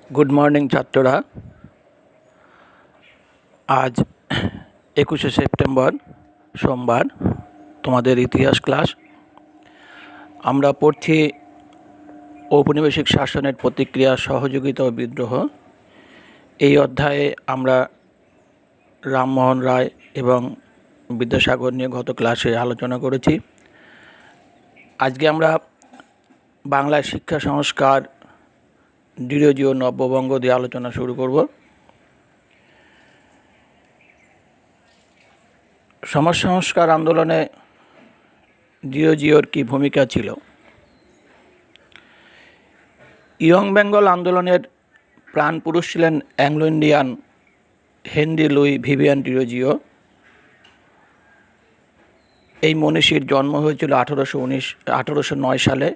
Good morning ছাত্ররা। আজ 21শে September সোমবার, তোমাদের ইতিহাস ক্লাস। আমরা পড়ছি ঔপনিবেশিক শাসনের প্রতিক্রিয়া, সহযোগিতা ও বিদ্রোহ। এই অধ্যায়ে আমরা রামমোহন রায় এবং বিদ্যাসাগর নিয়ে গত ক্লাসে আলোচনা করেছি। আজকে আমরা বাংলায় শিক্ষা সংস্কার, ডিরোজি ও নব্যবঙ্গ দিয়ে আলোচনা শুরু করব। সমাজ সংস্কার আন্দোলনে ডিরোজিওর কী ভূমিকা ছিল? ইয়ং বেঙ্গল আন্দোলনের প্রাণপুরুষ ছিলেন Anglo Indian Henry Louis Vivian Derozio. এই মনীষীর জন্ম হয়েছিল 1809 সালে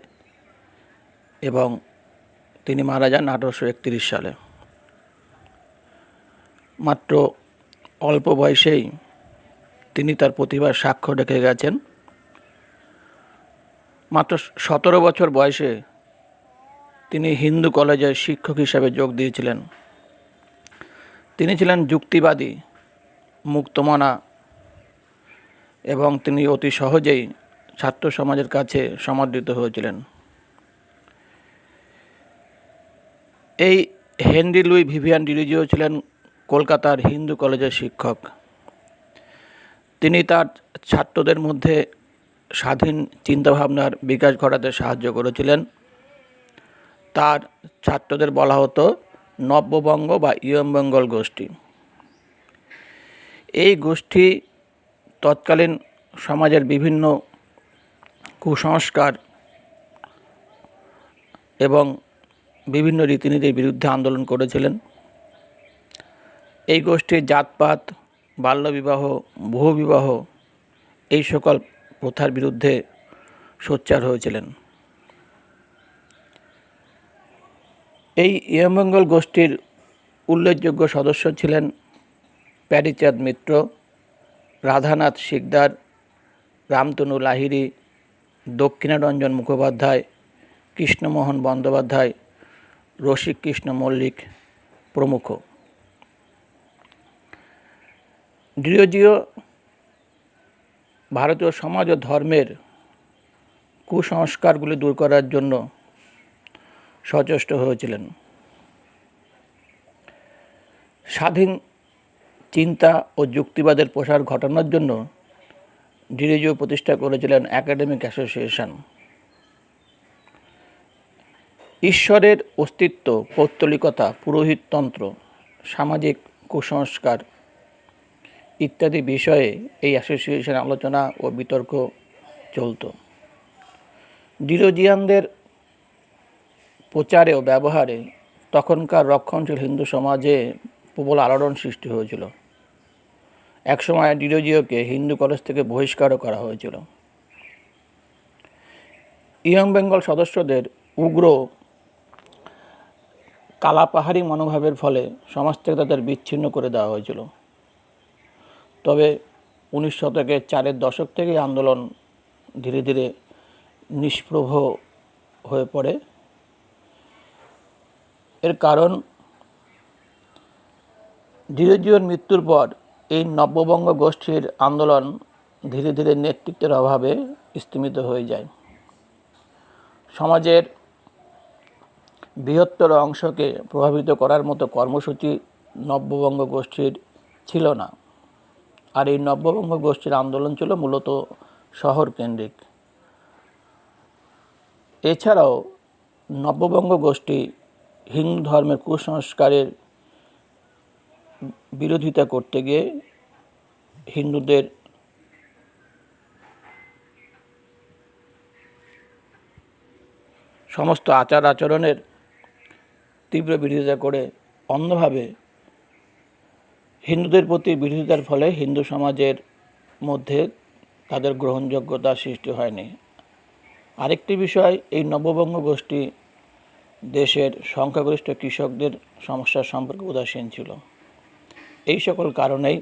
এবং তিনি মারা যান 1831 সালে। মাত্র অল্প বয়সেই তিনি তার প্রতিভার সাক্ষ্য রেখে গেছেন। মাত্র 17 বছর বয়সে তিনি হিন্দু কলেজে শিক্ষক হিসাবে যোগ দিয়েছিলেন। তিনি ছিলেন যুক্তিবাদী, মুক্তমনা এবং তিনি অতি সহজেই ছাত্র সমাজের কাছে সমাদৃত হয়েছিলেন। এই হেনরি লুই ভিভিয়ান ডিরোজিও ছিলেন কলকাতার হিন্দু কলেজের শিক্ষক। তিনি তার ছাত্রদের মধ্যে স্বাধীন চিন্তাভাবনার বিকাশ ঘটাতে সাহায্য করেছিলেন। তার ছাত্রদের বলা হতো নব্যবঙ্গ বা ইয়ং বেঙ্গল গোষ্ঠী। এই গোষ্ঠী তৎকালীন সমাজের বিভিন্ন কুসংস্কার এবং বিভিন্ন রীতিনীতির বিরুদ্ধে আন্দোলন করেছিলেন। এই গোষ্ঠীর জাতপাত, বাল্যবিবাহ, বহুবিবাহ এই সকল প্রথার বিরুদ্ধে সোচ্চার হয়েছিলেন। এই ইয়ং বেঙ্গল গোষ্ঠীর উল্লেখযোগ্য সদস্য ছিলেন প্যারীচাঁদ মিত্র, রাধানাথ শিকদার, রামতনু লাহিড়ী, দক্ষিণারঞ্জন মুখোপাধ্যায়, কৃষ্ণমোহন বন্দ্যোপাধ্যায়, রসিককৃষ্ণ মল্লিক প্রমুখ। ডিরোজিও ভারতীয় সমাজ ও ধর্মের কুসংস্কারগুলি দূর করার জন্য সচেষ্ট হয়েছিলেন। স্বাধীন চিন্তা ও যুক্তিবাদের প্রসার ঘটানোর জন্য ডিরোজিও প্রতিষ্ঠা করেছিলেন একাডেমিক অ্যাসোসিয়েশন। ঈশ্বরের অস্তিত্ব, পৌত্তলিকতা, পুরোহিততন্ত্র, সামাজিক কুসংস্কার ইত্যাদি বিষয়ে এই অ্যাসোসিয়েশন আলোচনা ও বিতর্ক চলত। ডিরোজিয়ানদের প্রচারে ও ব্যবহারে তখনকার রক্ষণশীল হিন্দু সমাজে প্রবল আলোড়ন সৃষ্টি হয়েছিল। একসময় ডিরোজিওকে হিন্দু কলেজ থেকে বহিষ্কারও করা হয়েছিল। ইয়ং বেঙ্গল সদস্যদের উগ্র কালাপাহাড়ি মনোভাবের ফলে সমাজ থেকে তাদের বিচ্ছিন্ন করে দেওয়া হয়েছিল। তবে 19 শতকের 4 দশক থেকেই আন্দোলন ধীরে ধীরে নিষ্প্রভ হয়ে পড়ে। এর কারণ ডিরোজিওর মৃত্যুর পর এই নব্যবঙ্গ গোষ্ঠীর আন্দোলন ধীরে ধীরে নেতৃত্বের অভাবে স্তিমিত হয়ে যায়। সমাজের বৃহত্তর অংশকে প্রভাবিত করার মতো কর্মসূচি নব্যবঙ্গ গোষ্ঠীর ছিল না। আর এই নব্যবঙ্গ গোষ্ঠীর আন্দোলন ছিল মূলত শহর কেন্দ্রিক। এছাড়াও নব্যবঙ্গ গোষ্ঠী হিন্দু ধর্মের কুসংস্কারের বিরোধিতা করতে গিয়ে হিন্দুদের সমস্ত আচার আচরণের তীব্র বিরোধিতা করে অন্যভাবে হিন্দুদের প্রতি বিরোধিতার ফলে হিন্দু সমাজের মধ্যে তাদের গ্রহণযোগ্যতা সৃষ্টি হয়নি। আরেকটি বিষয়, এই নব্যবঙ্গ গোষ্ঠী দেশের সংখ্যাগরিষ্ঠ কৃষকদের সমস্যার সম্পর্কে উদাসীন ছিল। এই সকল কারণেই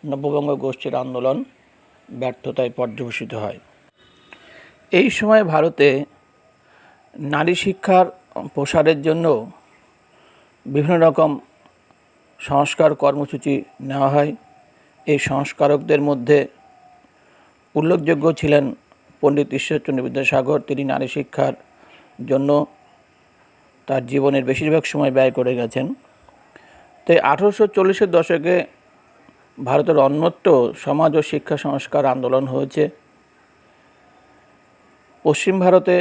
নব্যবঙ্গ গোষ্ঠীর আন্দোলন ব্যর্থতায় পর্যবসিত হয়। এই সময় ভারতে নারী শিক্ষার প্রসারের জন্য বিভিন্ন রকম সংস্কার কর্মসূচি নেওয়া হয়। এই সংস্কারকদের মধ্যে উল্লেখযোগ্য ছিলেন পণ্ডিত ঈশ্বরচন্দ্র বিদ্যাসাগর। তিনি নারী শিক্ষার জন্য তার জীবনের বেশিরভাগ সময় ব্যয় করে গেছেন। তো 1840-এর দশকে ভারতের অন্যত্র সমাজ ও শিক্ষা সংস্কার আন্দোলন হয়েছে। পশ্চিম ভারতে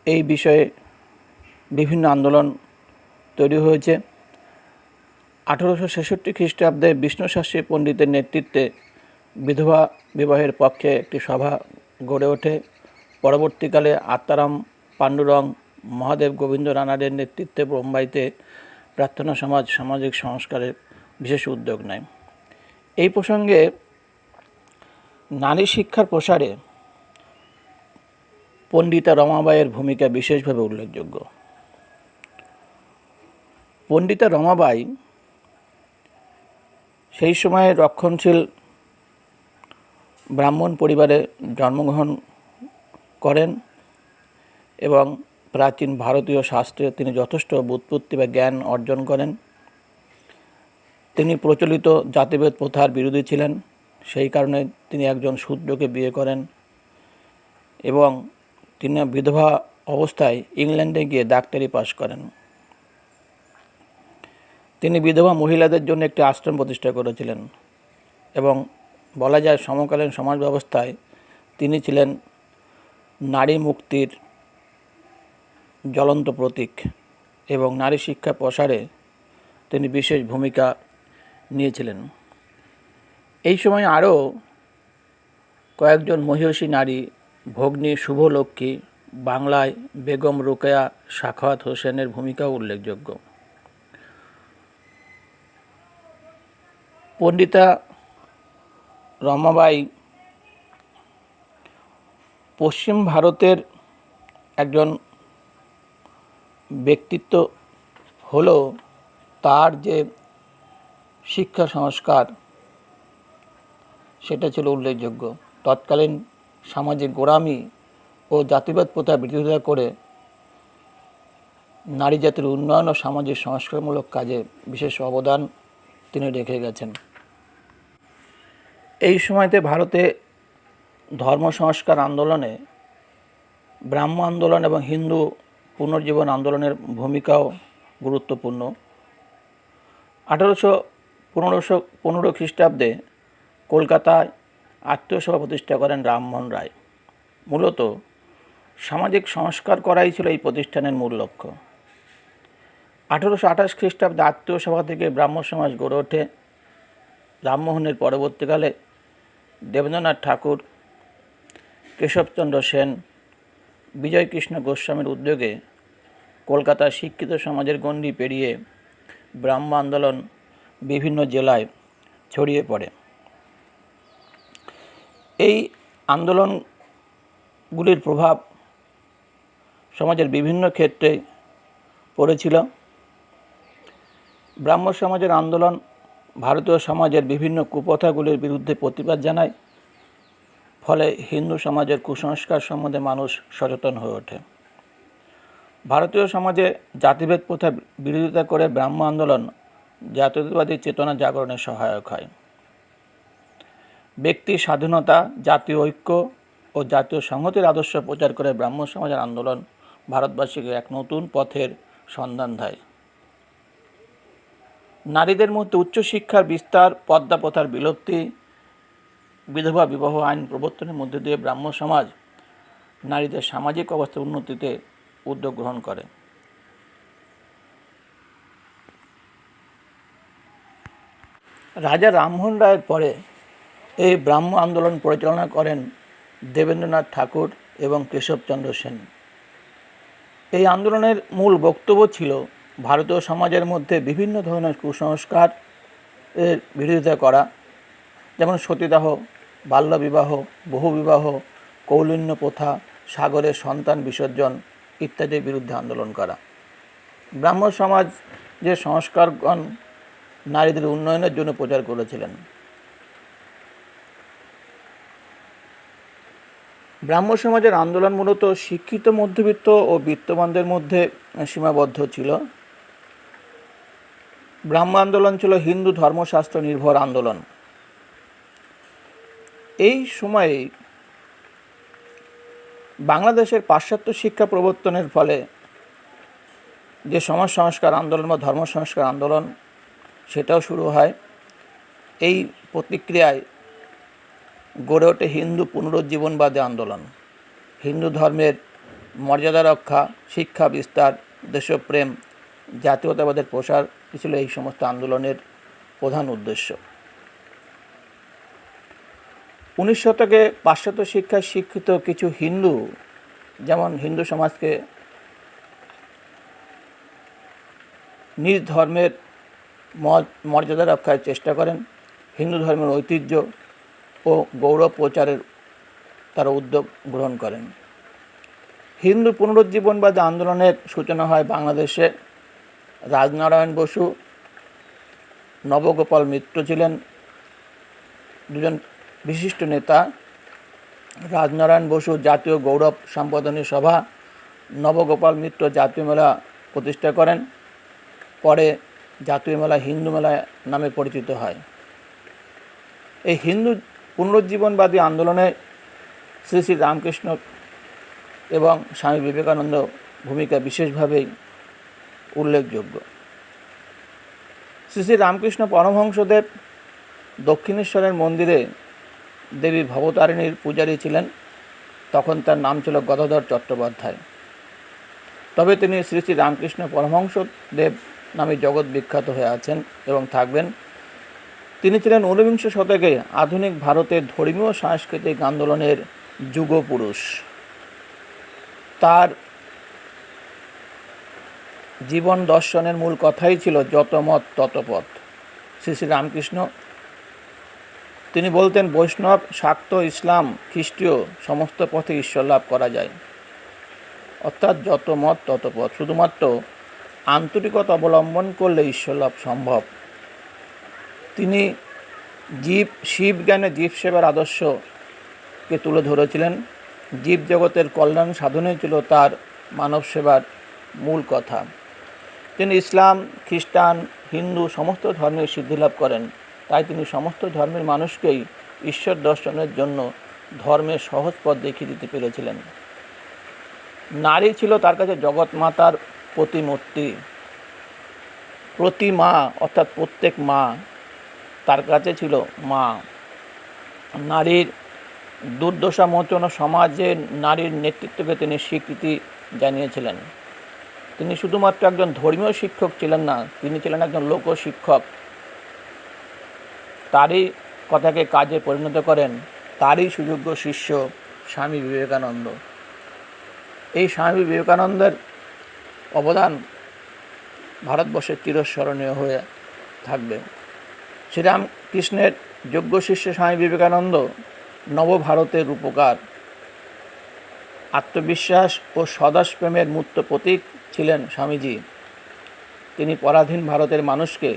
এই বিষয়ে বিভিন্ন আন্দোলন তৈরি হয়েছে। 1866 খ্রিস্টাব্দে বিষ্ণু শাস্ত্রী পণ্ডিতের নেতৃত্বে বিধবা বিবাহের পক্ষে একটি সভা গড়ে ওঠে। পরবর্তীকালে আত্মারাম পাণ্ডুরং, মহাদেব গোবিন্দ রানাডের নেতৃত্বে বোম্বাইতে প্রার্থনা সমাজ সামাজিক সংস্কারের বিশেষ উদ্যোগ নেয়। এই প্রসঙ্গে নারী শিক্ষার প্রসারে পণ্ডিতা রমাবাইয়ের ভূমিকা বিশেষভাবে উল্লেখযোগ্য। পণ্ডিতা রমাবাই সেই সময়ে রক্ষণশীল ব্রাহ্মণ পরিবারে জন্মগ্রহণ করেন এবং প্রাচীন ভারতীয় শাস্ত্রে তিনি যথেষ্ট ব্যুৎপত্তি বা জ্ঞান অর্জন করেন। তিনি প্রচলিত জাতিভেদ প্রথার বিরোধী ছিলেন, সেই কারণে তিনি একজন শূদ্রকে বিয়ে করেন এবং তিনি বিধবা অবস্থায় ইংল্যান্ডে গিয়ে ডাক্তারি পাশ করেন। তিনি বিধবা মহিলাদের জন্য একটি আশ্রম প্রতিষ্ঠা করেছিলেন এবং বলা যায় সমকালীন সমাজ ব্যবস্থায় তিনি ছিলেন নারী মুক্তির জ্বলন্ত প্রতীক এবং নারী শিক্ষা প্রসারে তিনি বিশেষ ভূমিকা নিয়েছিলেন। এই সময় আরও কয়েকজন মহিষী নারী, ভগ্নী শুভলক্ষ্মী, বাংলায় বেগম রোকেয়া সাখাওয়াত হোসেনের ভূমিকাও উল্লেখযোগ্য। পণ্ডিতা রমাবাই পশ্চিম ভারতের একজন ব্যক্তিত্ব হলেও তার যে শিক্ষা সংস্কার সেটা ছিল উল্লেখযোগ্য। তৎকালীন সামাজিক গোঁড়ামি ও জাতিবাদ প্রথা বিরোধিতা করে নারী জাতির উন্নয়ন ও সামাজিক সংস্কারমূলক কাজে বিশেষ অবদান তিনি রেখে গেছেন। এই সময়তে ভারতে ধর্ম সংস্কার আন্দোলনে ব্রাহ্ম আন্দোলন এবং হিন্দু পুনর্জীবন আন্দোলনের ভূমিকাও গুরুত্বপূর্ণ। 1815 খ্রিস্টাব্দে কলকাতায় আত্মীয় সভা প্রতিষ্ঠা করেন রামমোহন রায়। মূলত সামাজিক সংস্কার করাই ছিল এই প্রতিষ্ঠানের মূল লক্ষ্য। 1828 খ্রিস্টাব্দে আত্মীয় সভা থেকে ব্রাহ্ম সমাজ গড়ে ওঠে। রামমোহনের পরবর্তীকালে দেবেন্দ্রনাথ ঠাকুর, কেশবচন্দ্র সেন, বিজয়কৃষ্ণ গোস্বামীর উদ্যোগে কলকাতার শিক্ষিত সমাজের গণ্ডি পেরিয়ে ব্রাহ্ম আন্দোলন বিভিন্ন জেলায় ছড়িয়ে পড়ে। এই আন্দোলনগুলির প্রভাব সমাজের বিভিন্ন ক্ষেত্রে পড়েছিল। ব্রাহ্ম সমাজের আন্দোলন ভারতীয় সমাজের বিভিন্ন কুপ্রথাগুলির বিরুদ্ধে প্রতিবাদ জানায়, ফলে হিন্দু সমাজের কুসংস্কার সম্বন্ধে মানুষ সচেতন হয়ে ওঠে। ভারতীয় সমাজে জাতিভেদ প্রথা বিরোধিতা করে ব্রাহ্ম আন্দোলন জাতীয়তাবাদী চেতনা জাগরণে সহায়ক হয়। ব্যক্তি স্বাধীনতা, জাতীয় ঐক্য ও জাতীয় সংহতির আদর্শ প্রচার করে ব্রাহ্ম সমাজের আন্দোলন ভারতবাসীকে এক নতুন পথের সন্ধান দেয়। নারীদের মধ্যে উচ্চশিক্ষার বিস্তার, পর্দা প্রথার বিলুপ্তি, বিধবা বিবাহ আইন প্রবর্তনের মধ্যে দিয়ে ব্রাহ্ম সমাজ নারীদের সামাজিক অবস্থার উন্নতিতে উদ্যোগ গ্রহণ করে। রাজা রামমোহন রায়ের পরে এই ব্রাহ্ম আন্দোলন পরিচালনা করেন দেবেন্দ্রনাথ ঠাকুর এবং কেশবচন্দ্র সেন। এই আন্দোলনের মূল বক্তব্য ছিল ভারতীয় সমাজের মধ্যে বিভিন্ন ধরনের কুসংস্কার এর বিরোধিতা করা, যেমন সতীদাহ, বাল্যবিবাহ, বহুবিবাহ, কৌলিন্য প্রথা, সাগরের সন্তান বিসর্জন ইত্যাদির বিরুদ্ধে আন্দোলন করা। ব্রাহ্ম সমাজ যে সংস্কারগণ নারীদের উন্নয়নের জন্য প্রচার করেছিলেন। ব্রাহ্ম সমাজের আন্দোলন মূলত শিক্ষিত মধ্যবিত্ত ও বিত্তবানদের মধ্যে সীমাবদ্ধ ছিল। ব্রাহ্ম আন্দোলন ছিল হিন্দু ধর্মশাস্ত্র নির্ভর আন্দোলন। এই সময়ে বাংলাদেশের পাশ্চাত্য শিক্ষা প্রবর্তনের ফলে যে সমাজ সংস্কার আন্দোলন বা ধর্ম সংস্কার আন্দোলন সেটাও শুরু হয়। এই প্রতিক্রিয়ায় গড়ে ওঠে হিন্দু পুনরুজ্জীবনবাদী আন্দোলন। হিন্দু ধর্মের মর্যাদা রক্ষা, শিক্ষা বিস্তার, দেশপ্রেম, জাতীয়তাবাদের প্রসার ছিল এই সমস্ত আন্দোলনের প্রধান উদ্দেশ্য। 19 শতকে পাশ্চাত্য শিক্ষায় শিক্ষিত কিছু হিন্দু যেমন হিন্দু সমাজকে নিজ ধর্মের মর্যাদা রক্ষার চেষ্টা করেন, হিন্দু ধর্মের ঐতিহ্য ও গৌরব প্রচারের তারা উদ্যোগ গ্রহণ করেন। হিন্দু পুনরুজ্জীবনবাদী আন্দোলনের সূচনা হয় বাংলাদেশে। রাজনারায়ণ বসু, নবগোপাল মিত্র ছিলেন দুজন বিশিষ্ট নেতা। রাজনারায়ণ বসু জাতীয় গৌরব সম্পাদনী সভা, নবগোপাল মিত্র জাতীয় মেলা প্রতিষ্ঠা করেন। পরে জাতীয় মেলা হিন্দু মেলা নামে পরিচিত হয়। এই হিন্দু পুনরুজ্জীবনবাদী আন্দোলনে শ্রী শ্রী রামকৃষ্ণ এবং স্বামী বিবেকানন্দ ভূমিকা বিশেষভাবেই উল্লেখযোগ্য। শ্রী শ্রী রামকৃষ্ণ পরমহংসদেব দক্ষিণেশ্বরের মন্দিরে দেবী ভবতারিণীর পূজারী ছিলেন। তখন তার নাম ছিল গদাধর চট্টোপাধ্যায়। তবে তিনি শ্রী শ্রী রামকৃষ্ণ পরমহংসদেব নামে জগৎ বিখ্যাত হয়ে আছেন এবং থাকবেন। তিনি ছিলেন 19বিংশ শতকে আধুনিক ভারতের ধর্মীয় সাংস্কৃতিক আন্দোলনের যুগপুরুষ। তার জীবন দর্শনের মূল কথাই ছিল যত মত তত পথ। শ্রী শ্রী রামকৃষ্ণ তিনি বলতেন, বৈষ্ণব, শাক্ত, ইসলাম, খ্রিস্টীয় সমস্ত পথে ঈশ্বর লাভ করা যায়। অর্থাৎ যত মত তত পথ, শুধুমাত্র আন্তরিকতা অবলম্বন করলে ঈশ্বর লাভ সম্ভব। তিনি শিব জ্ঞানে জীব সেবার আদর্শকে তুলে ধরেছিলেন। জীব জগতের কল্যাণ সাধনই ছিল তার মানব সেবার মূল কথা। তিনি ইসলাম, খ্রিস্টান, হিন্দু সমস্ত ধর্মের সিদ্ধি লাভ করেন। তাই তিনি সমস্ত ধর্মের মানুষকেই ঈশ্বর দর্শনের জন্য ধর্মের সহজ পথ দেখিয়ে দিতে পেরেছিলেন। নারী ছিল তার কাছে জগৎ মাতার প্রতিমূর্তি, প্রতিমা, অর্থাৎ প্রত্যেক মা তার কাছে ছিল মা। নারীর দুর্দশা মোচন ও সমাজে নারীর নেতৃত্বকে তিনি স্বীকৃতি জানিয়েছিলেন। তিনি শুধুমাত্র একজন ধর্মীয় শিক্ষক ছিলেন না, তিনি ছিলেন একজন লোকশিক্ষক। তারই কথাকে কাজে পরিণত করেন তারই সুযোগ্য শিষ্য স্বামী বিবেকানন্দ। এই স্বামী বিবেকানন্দের অবদান ভারতবর্ষের চিরস্মরণীয় হয়ে থাকবে। শ্রীরামকৃষ্ণের যোগ্য শিষ্য স্বামী বিবেকানন্দ নবভারতের রূপকার। আত্মবিশ্বাস ও স্বদেশপ্রেমের মূর্ত প্রতীক ছিলেন স্বামীজি। তিনি পরাধীন ভারতের মানুষকে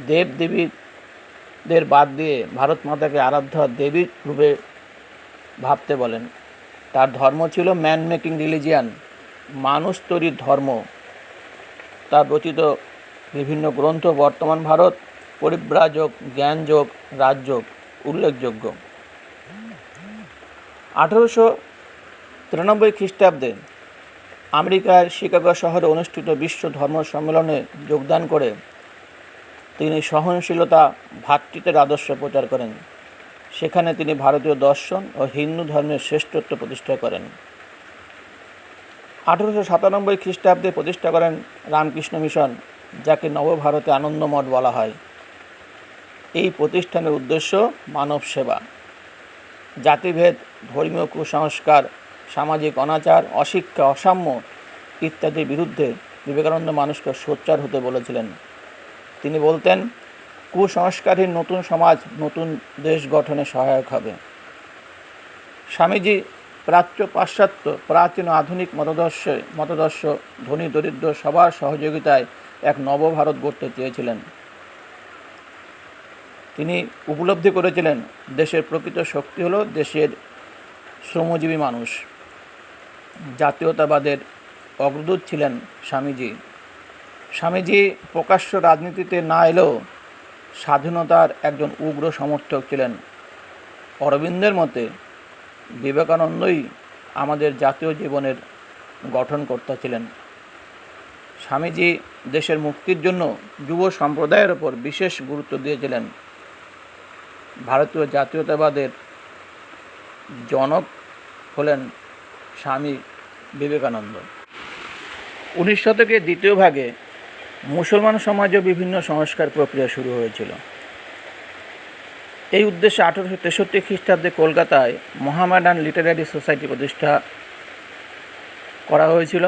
দেব দেবীদের বাদ দিয়ে ভারত মাতাকে আরাধ্য দেবী রূপে ভাবতে বলেন। তার ধর্ম ছিল ম্যান মেকিং রিলিজিয়ান, মানুষ তৈরির ধর্ম। তার রচিত বিভিন্ন গ্রন্থ বর্তমান ভারত, পরিব্রাজক, জ্ঞানযোগ, রাজযোগ উল্লেখযোগ্য। 1893 খ্রিস্টাব্দে আমেরিকার শিকাগো শহরে অনুষ্ঠিত বিশ্ব ধর্ম সম্মেলনে যোগদান করে তিনি সহনশীলতা, ভ্রাতৃত্বের আদর্শ প্রচার করেন। সেখানে তিনি ভারতীয় দর্শন ও হিন্দু ধর্মের শ্রেষ্ঠত্ব প্রতিষ্ঠা করেন। 1897 খ্রিস্টাব্দে প্রতিষ্ঠা করেন রামকৃষ্ণ মিশন, যাকে নবভারতে আনন্দমঠ বলা হয়। এই প্রতিষ্ঠানের উদ্দেশ্য মানব সেবা। জাতিভেদ, ধর্মীয় কুসংস্কার, সামাজিক অনাচার, অশিক্ষা, অসাম্য ইত্যাদির বিরুদ্ধে বিবেকানন্দ মানুষকে সোচ্চার হতে বলেছিলেন। তিনি বলতেন, কুসংস্কারহীন নতুন সমাজ নতুন দেশ গঠনে সহায়ক হবে। স্বামীজি প্রাচ্য, পাশ্চাত্য, প্রাচীন ও আধুনিক মতদর্শ ধনী দরিদ্র সবার সহযোগিতায় এক নবভারত গড়তে চেয়েছিলেন। তিনি উপলব্ধি করেছিলেন দেশের প্রকৃত শক্তি হল দেশের শ্রমজীবী মানুষ। জাতীয়তাবাদের অগ্রদূত ছিলেন স্বামীজি। স্বামীজি প্রকাশ্য রাজনীতিতে না এলেও স্বাধীনতার একজন উগ্র সমর্থক ছিলেন। অরবিন্দের মতে বিবেকানন্দই আমাদের জাতীয় জীবনের গঠনকর্তা ছিলেন। স্বামীজি দেশের মুক্তির জন্য যুব সম্প্রদায়ের ওপর বিশেষ গুরুত্ব দিয়েছিলেন। ভারতীয় জাতীয়তাবাদের জনক হলেন স্বামী বিবেকানন্দ। 19 শতকের দ্বিতীয় ভাগে মুসলমান সমাজে বিভিন্ন সংস্কার প্রক্রিয়া শুরু হয়েছিল। এই উদ্দেশ্যে 1863 খ্রিস্টাব্দে কলকাতায় মোহামেডান লিটারারি সোসাইটি প্রতিষ্ঠা করা হয়েছিল।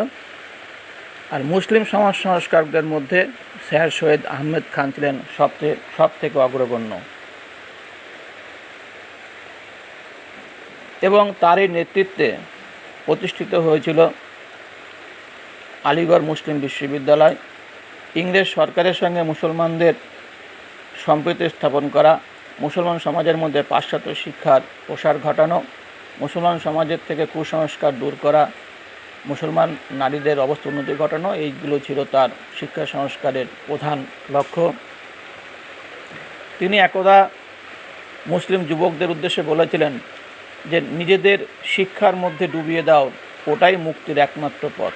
আর মুসলিম সমাজ সংস্কারকদের মধ্যে স্যার সৈয়দ আহমেদ খান ছিলেন সব থেকে অগ্রগণ্য, এবং তারই নেতৃত্বে প্রতিষ্ঠিত হয়েছিল আলিগড় মুসলিম বিশ্ববিদ্যালয়। ইংরেজ সরকারের সঙ্গে মুসলমানদের সম্প্রীতি স্থাপন করা, মুসলমান সমাজের মধ্যে পাশ্চাত্য শিক্ষার প্রসার ঘটানো, মুসলমান সমাজের থেকে কুসংস্কার দূর করা, মুসলমান নারীদের অবস্থা উন্নতি ঘটানো, এইগুলো ছিল তার শিক্ষা সংস্কারের প্রধান লক্ষ্য। তিনি একদা মুসলিম যুবকদের উদ্দেশ্যে বলেছিলেন যে নিজেদের শিক্ষার মধ্যে ডুবিয়ে দাও, ওটাই মুক্তির একমাত্র পথ।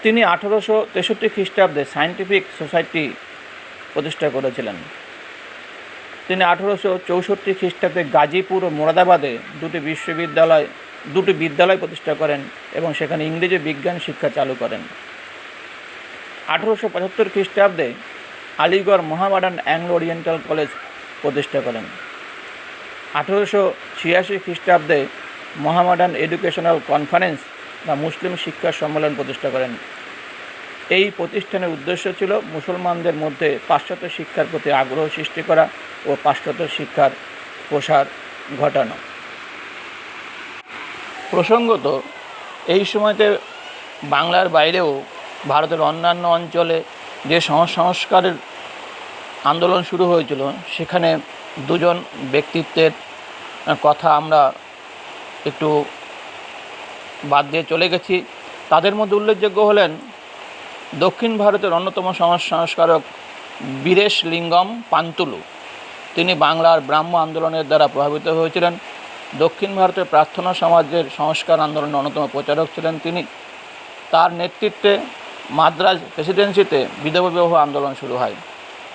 তিনি 1863 খ্রিস্টাব্দে সায়েন্টিফিক সোসাইটি প্রতিষ্ঠা করেছিলেন। তিনি 1864 খ্রিস্টাব্দে গাজীপুর ও মোরাদাবাদে দুটি বিদ্যালয় প্রতিষ্ঠা করেন এবং সেখানে ইংরেজি বিজ্ঞান শিক্ষা চালু করেন। 1875 খ্রিস্টাব্দে Aligarh Mohammedan Anglo oriental college প্রতিষ্ঠা করেন। 1886 খ্রিস্টাব্দে মোহামেডান এডুকেশনাল কনফারেন্স বা মুসলিম শিক্ষা সম্মেলন প্রতিষ্ঠা করেন। এই প্রতিষ্ঠানের উদ্দেশ্য ছিল মুসলমানদের মধ্যে পাশ্চাত্য শিক্ষার প্রতি আগ্রহ সৃষ্টি করা ও পাশ্চাত্য শিক্ষার প্রসার ঘটানো। প্রসঙ্গত এই সময়তে বাংলার বাইরেও ভারতের অন্যান্য অঞ্চলে যে সংস্কারের আন্দোলন শুরু হয়েছিল, সেখানে দুজন ব্যক্তিত্বের কথা আমরা একটু বাদ দিয়ে চলে গেছি। তাদের মধ্যে উল্লেখযোগ্য হলেন দক্ষিণ ভারতের অন্যতম সমাজ সংস্কারক বীরেশ লিঙ্গম পান্তুলু। তিনি বাংলার ব্রাহ্ম আন্দোলনের দ্বারা প্রভাবিত হয়েছিলেন। দক্ষিণ ভারতের প্রার্থনা সমাজের সংস্কার আন্দোলনের অন্যতম প্রচারক ছিলেন তিনি। তার নেতৃত্বে মাদ্রাজ প্রেসিডেন্সিতে বিধবা বিবাহ আন্দোলন শুরু হয়।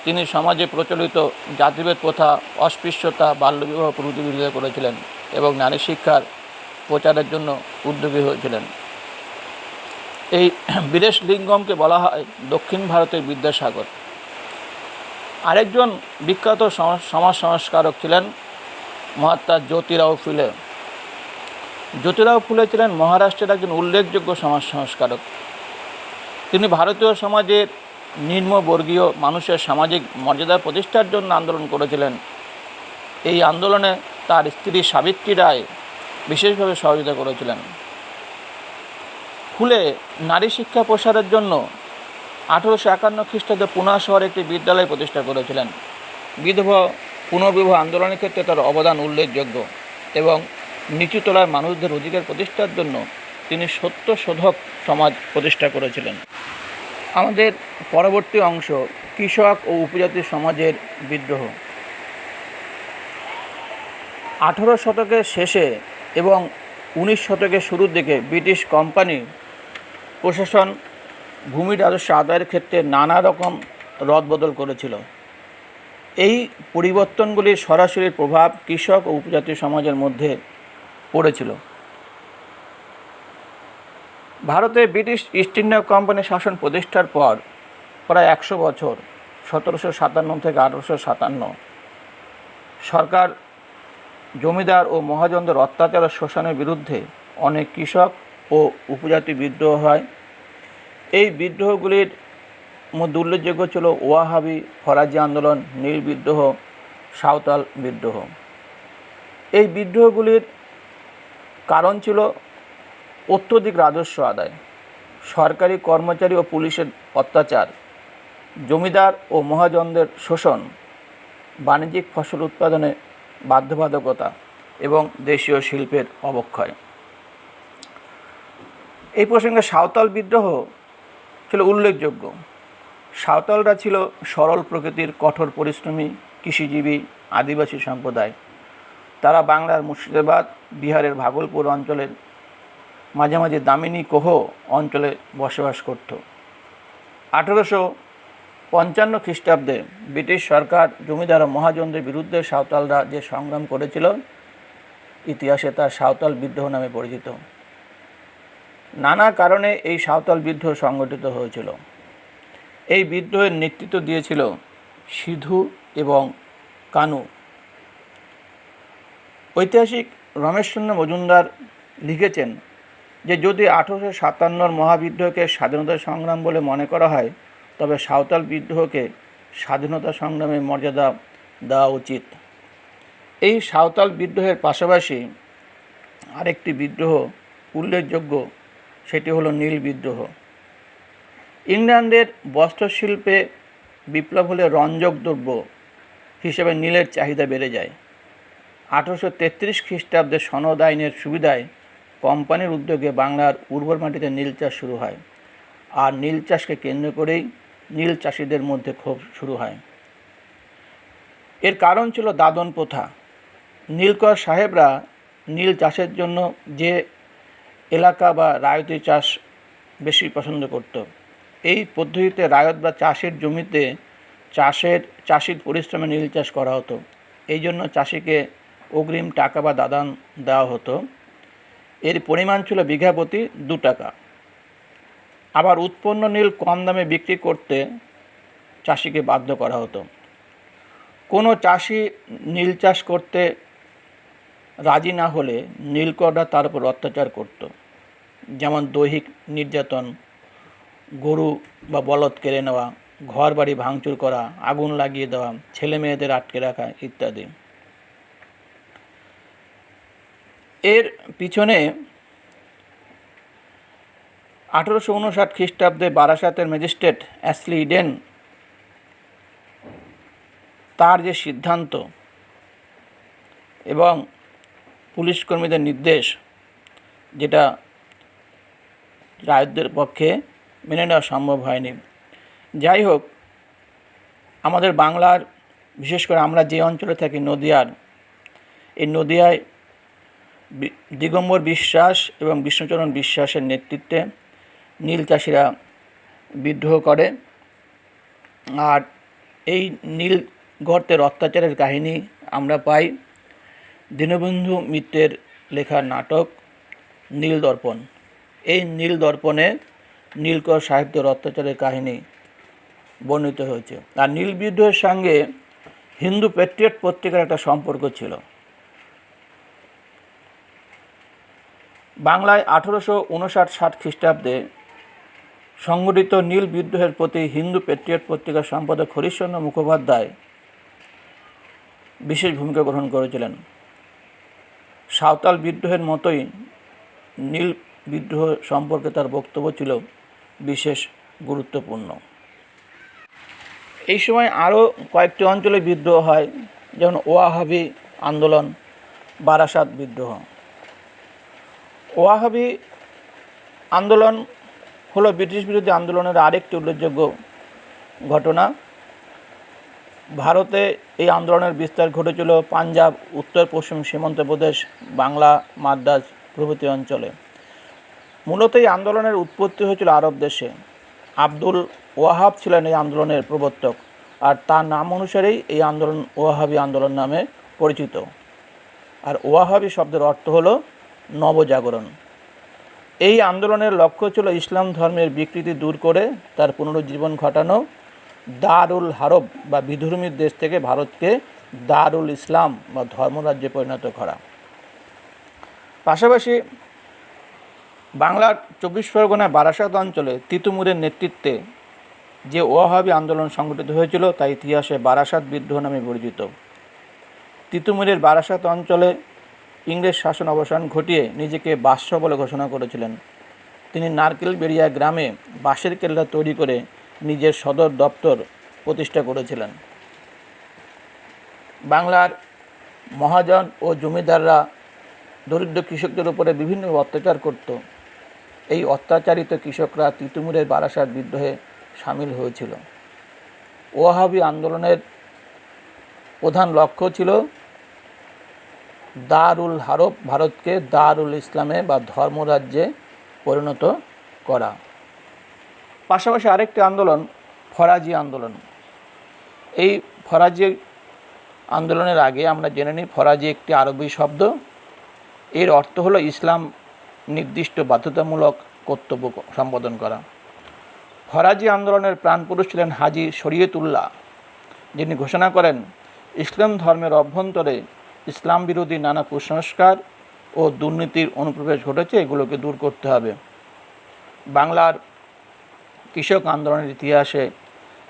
তিনি সমাজে প্রচলিত জাতিভেদ প্রথা, অস্পৃশ্যতা, বাল্যবিবাহ প্রভৃতি বিরোধিতা করেছিলেন এবং নারী শিক্ষার প্রচারের জন্য উদ্যোগী হয়েছিলেন। এই বীরেশ লিঙ্গমকে বলা হয় দক্ষিণ ভারতের বিদ্যাসাগর। আরেকজন বিখ্যাত সমাজ সংস্কারক ছিলেন মহাত্মা জ্যোতিরাও ফুলে। জ্যোতিরাও ফুলে ছিলেন মহারাষ্ট্রের একজন উল্লেখযোগ্য সমাজ সংস্কারক। তিনি ভারতীয় সমাজের নিম্নবর্গীয় মানুষের সামাজিক মর্যাদা প্রতিষ্ঠার জন্য আন্দোলন করেছিলেন। এই আন্দোলনে তার স্ত্রী সাবিত্রী রায় বিশেষভাবে সহযোগিতা করেছিলেন। ফুলে নারী শিক্ষা প্রসারের জন্য 1851 খ্রিস্টাব্দে পুনা শহরে একটি বিদ্যালয় প্রতিষ্ঠা করেছিলেন। বিধবা পুনর্বিবাহ আন্দোলনের ক্ষেত্রে তার অবদান উল্লেখযোগ্য এবং নিচুতলার মানুষদের অধিকার প্রতিষ্ঠার জন্য তিনি সত্যশোধক সমাজ প্রতিষ্ঠা করেছিলেন। আমাদের পরবর্তী অংশ কৃষক ও উপজাতি সমাজের বিদ্রোহ। 18 শতকের শেষে এবং 19 শতকের শুরুর দিকে ব্রিটিশ কোম্পানি প্রশাসন ভূমি রাজস্ব আদায়ের ক্ষেত্রে নানা রকম রদবদল করেছিল। এই পরিবর্তনগুলির সরাসরি প্রভাব কৃষক ও উপজাতি সমাজের মধ্যে পড়েছিল। ভারতে ব্রিটিশ ইস্ট ইন্ডিয়া কোম্পানি শাসন প্রতিষ্ঠার পর প্রায় 100 বছর 1757 থেকে 1857 সরকার জমিদার ও মহাজনদের অত্যাচার ও শোষণের বিরুদ্ধে অনেক কৃষক ও উপজাতি বিদ্রোহ হয়। এই বিদ্রোহগুলির মধ্যে উল্লেখযোগ্য ছিল ওয়াহাবি, ফরাজি আন্দোলন, নীল বিদ্রোহ, সাঁওতাল বিদ্রোহ। এই বিদ্রোহগুলির কারণ ছিল অত্যধিক রাজস্ব আদায়, সরকারি কর্মচারী ও পুলিশের অত্যাচার, জমিদার ও মহাজনদের শোষণ, বাণিজ্যিক ফসল উৎপাদনে বাধ্যবাধকতা এবং দেশীয় শিল্পের অবক্ষয়। এই প্রসঙ্গে সাঁওতাল বিদ্রোহ ছিল উল্লেখযোগ্য। সাঁওতালরা ছিল সরল প্রকৃতির, কঠোর পরিশ্রমী, কৃষিজীবী আদিবাসী সম্প্রদায়। তারা বাংলার মুর্শিদাবাদ, বিহারের ভাগলপুর অঞ্চলের মাঝামাঝি দামিনী কোহ অঞ্চলে বসবাস করত। 1855 খ্রিস্টাব্দে ব্রিটিশ সরকার জমিদার ও মহাজনদের বিরুদ্ধে সাঁওতালরা যে সংগ্রাম করেছিল, ইতিহাসে তা সাঁওতাল বিদ্রোহ নামে পরিচিত। নানা কারণে এই সাঁওতাল বিদ্রোহ সংগঠিত হয়েছিল। এই বিদ্রোহের নেতৃত্ব দিয়েছিল সিধু এবং কানু। ঐতিহাসিক রমেশচন্দ্র মজুমদার লিখেছেন যে যদি 1857 মহাবিদ্রোহকে স্বাধীনতা সংগ্রাম বলে মনে করা হয়, তবে সাঁওতাল বিদ্রোহকে স্বাধীনতা সংগ্রামের মর্যাদা দেওয়া উচিত। এই সাঁওতাল বিদ্রোহের পাশাপাশি আরেকটি বিদ্রোহ উল্লেখযোগ্য, সেটি হলো নীল বিদ্রোহ। ইংল্যান্ডের বস্ত্রশিল্পে বিপ্লব হলে রঞ্জক দ্রব্য হিসেবে নীলের চাহিদা বেড়ে যায়। 1833 খ্রিস্টাব্দে সনদ আইনের সুবিধায় কোম্পানির উদ্যোগে বাংলার উর্বর মাটিতে নীল চাষ শুরু হয়, আর নীল চাষকে কেন্দ্র করেই নীল চাষিদের মধ্যে ক্ষোভ শুরু হয়। এর কারণ ছিল দাদন প্রথা। নীলকর সাহেবরা নীল চাষের জন্য যে এলাকা বা রায়তি চাষ বেশি পছন্দ করত। এই পদ্ধতিতে রায়ত বা চাষের জমিতে চাষির পরিশ্রমে নীল চাষ করা হতো। এই জন্য চাষিকে অগ্রিম টাকা বা দাদান দেওয়া হতো। এর পরিমাণ ছিল বিঘা প্রতি 2 টাকা। আবার উৎপন্ন নীল কম দামে বিক্রি করতে চাষিকে বাধ্য করা হতো। কোনো চাষি নীল চাষ করতে রাজি না হলে নীলকররা তার উপর অত্যাচার করত, যেমন দৈহিক নির্যাতন, গরু বা বলদ কেড়ে নেওয়া, ঘর বাড়ি ভাঙচুর করা, আগুন লাগিয়ে দেওয়া, ছেলে মেয়েদের আটকে রাখা ইত্যাদি। এর পিছনে 1859 খ্রিস্টাব্দে বারাসাতের ম্যাজিস্ট্রেট অ্যাশলি ইডেন তার যে সিদ্ধান্ত এবং পুলিশ কর্মীদের নির্দেশ, যেটা রায়তদের পক্ষে মেনে নেওয়া সম্ভব হয়নি। যাই হোক, আমাদের বাংলার, বিশেষ করে আমরা যে অঞ্চলে থাকি, নদিয়ার, এই নদিয়ায় দিগম্বর বিশ্বাস এবং বিষ্ণুচরণ বিশ্বাসের নেতৃত্বে নীল চাষিরা বিদ্রোহ করে। আর এই নীল গর্তের অত্যাচারের কাহিনী আমরা পাই দীনবন্ধু মিত্রের লেখা নাটক নীল দর্পণ। এই নীল দর্পণে নীলকর সাহিত্যের অত্যাচারের কাহিনী বর্ণিত হয়েছে। আর নীল বিদ্রোহের সঙ্গে হিন্দু প্যাট্রিয়ট পত্রিকার একটা সম্পর্ক ছিল। বাংলায় 1859-60 খ্রিস্টাব্দে সংগঠিত নীল বিদ্রোহের প্রতি হিন্দু প্যাট্রিয়ট পত্রিকার সম্পাদক হরিশচন্দ্র মুখোপাধ্যায় বিশেষ ভূমিকা গ্রহণ করেছিলেন। সাঁওতাল বিদ্রোহের মতোই নীল বিদ্রোহ সম্পর্কে তার বক্তব্য ছিল বিশেষ গুরুত্বপূর্ণ। এই সময় আরও কয়েকটি অঞ্চলে বিদ্রোহ হয়, যেমন ওয়াহাবি আন্দোলন, বারাসাত বিদ্রোহ। ওয়াহাবি আন্দোলন হলো ব্রিটিশ বিরোধী আন্দোলনের আরেকটি উল্লেখযোগ্য ঘটনা। ভারতে এই আন্দোলনের বিস্তার ঘটেছিল পাঞ্জাব, উত্তর পশ্চিম সীমান্ত প্রদেশ, বাংলা, মাদ্রাজ প্রভৃতি অঞ্চলে। মূলত এই আন্দোলনের উৎপত্তি হয়েছিল আরব দেশে। আব্দুল ওয়াহাব ছিলেন এই আন্দোলনের প্রবর্তক, আর তার নাম অনুসারেই এই আন্দোলন ওয়াহাবি আন্দোলন নামে পরিচিত। আর ওয়াহাবি শব্দের অর্থ হলো নবজাগরণ। এই আন্দোলনের লক্ষ্য ছিল ইসলাম ধর্মের বিকৃতি দূর করে তার পুনরুজ্জীবন ঘটানো, দারুল হারব বা বিধর্মীর দেশ থেকে ভারতকে দারুল ইসলাম বা ধর্মরাজ্যে পরিণত করা। পাশাপাশি বাংলার 24 পরগনার বারাসাত অঞ্চলে তিতুমীরের নেতৃত্বে যে ওয়াহাবি আন্দোলন সংগঠিত হয়েছিল তা ইতিহাসে বারাসাত বিদ্রোহ নামে পরিচিত। তিতুমীরের বারাসাত অঞ্চলে ইংরেজ শাসন অবসান ঘটিয়ে নিজেকে বাদশাহ বলে ঘোষণা করেছিলেন। তিনি নারকেলবেড়িয়া গ্রামে বাঁশের কেল্লা তৈরি করে নিজের সদর দপ্তর প্রতিষ্ঠা করেছিলেন। বাংলার মহাজন ও জমিদাররা দরিদ্র কৃষকদের উপরে বিভিন্ন অত্যাচার করত। এই অত্যাচারিত কৃষকরা তিতুমিরের বারাসাত বিদ্রোহে সামিল হয়েছিল। ওয়াহাবি আন্দোলনের প্রধান লক্ষ্য ছিল দারুল হারব, ভারতকে দারুল ইসলামে বা ধর্মরাজ্যে পরিণত করা। পাশাপাশি আরেকটি আন্দোলন ফরাজি আন্দোলন। এই ফরাজি আন্দোলনের আগে আমরা জেনে নিই, ফরাজি একটি আরবি শব্দ। এর অর্থ হলো ইসলাম নির্দিষ্ট বাধ্যতামূলক কর্তব্য সম্পাদন করা। ফরাজি আন্দোলনের প্রাণপুরুষ ছিলেন হাজী শরীয়তুল্লাহ, যিনি ঘোষণা করেন ইসলাম ধর্মের অভ্যন্তরে ইসলাম বিরোধী নানা কুসংস্কার ও দুর্নীতির অনুপ্রবেশ ঘটেছে, এগুলোকে দূর করতে হবে। বাংলার কৃষক আন্দোলনের ইতিহাসে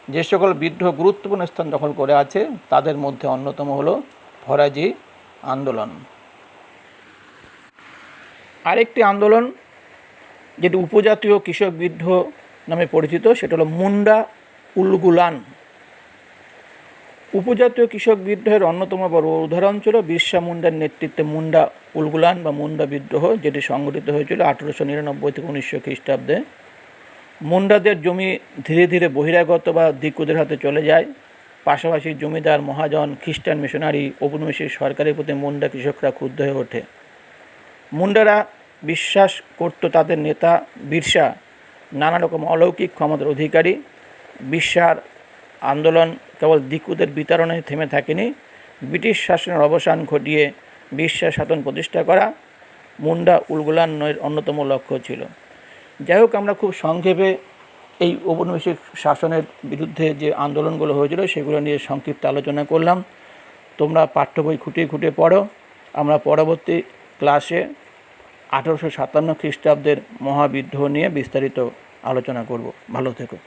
যে সকল বিদ্রোহ গুরুত্বপূর্ণ স্থান দখল করে আছে তাদের মধ্যে অন্যতম হলো ফরাজি আন্দোলন। আরেকটি আন্দোলন যেটি উপজাতীয় কৃষক বিদ্রোহ নামে পরিচিত, সেটা হলো মুন্ডা উলগুলান। উপজাতীয় কৃষক বিদ্রোহের অন্যতম বড় উদাহরণ ছিল বিরসা মুন্ডার নেতৃত্বে মুন্ডা উলগুলান বা মুন্ডা বিদ্রোহ, যেটি সংগঠিত হয়েছিল 1899 থেকে 1900 খ্রিস্টাব্দে। মুন্ডাদের জমি ধীরে ধীরে বহিরাগত বা দিকুদের হাতে চলে যায়। পাশাপাশি জমিদার, মহাজন, খ্রিস্টান মিশনারি, ঔপনিবেশিক সরকারের প্রতি মুন্ডা কৃষকরা ক্ষুব্ধ হয়ে ওঠে। মুন্ডারা বিশ্বাস করত তাদের নেতা বিরসা নানা রকম অলৌকিক ক্ষমতার অধিকারী। বিরসার আন্দোলন কেবল দিকুদের বিতরণে থেমে থাকেনি, ব্রিটিশ শাসনের অবসান ঘটিয়ে বিরসা শাসন প্রতিষ্ঠা করা মুন্ডা উলগুলানের অন্যতম লক্ষ্য ছিল। যাই হোক, আমরা খুব সংক্ষেপে এই ঔপনিবেশিক শাসনের বিরুদ্ধে যে আন্দোলনগুলো হয়েছিল সেগুলো নিয়ে সংক্ষিপ্ত আলোচনা করলাম। তোমরা পাঠ্য বই খুঁটিয়ে খুঁটিয়ে পড়ো। আমরা পরবর্তী ক্লাসে 1857 খ্রিস্টাব্দের মহাবিদ্রোহ নিয়ে বিস্তারিত আলোচনা করব। ভালো থেকো।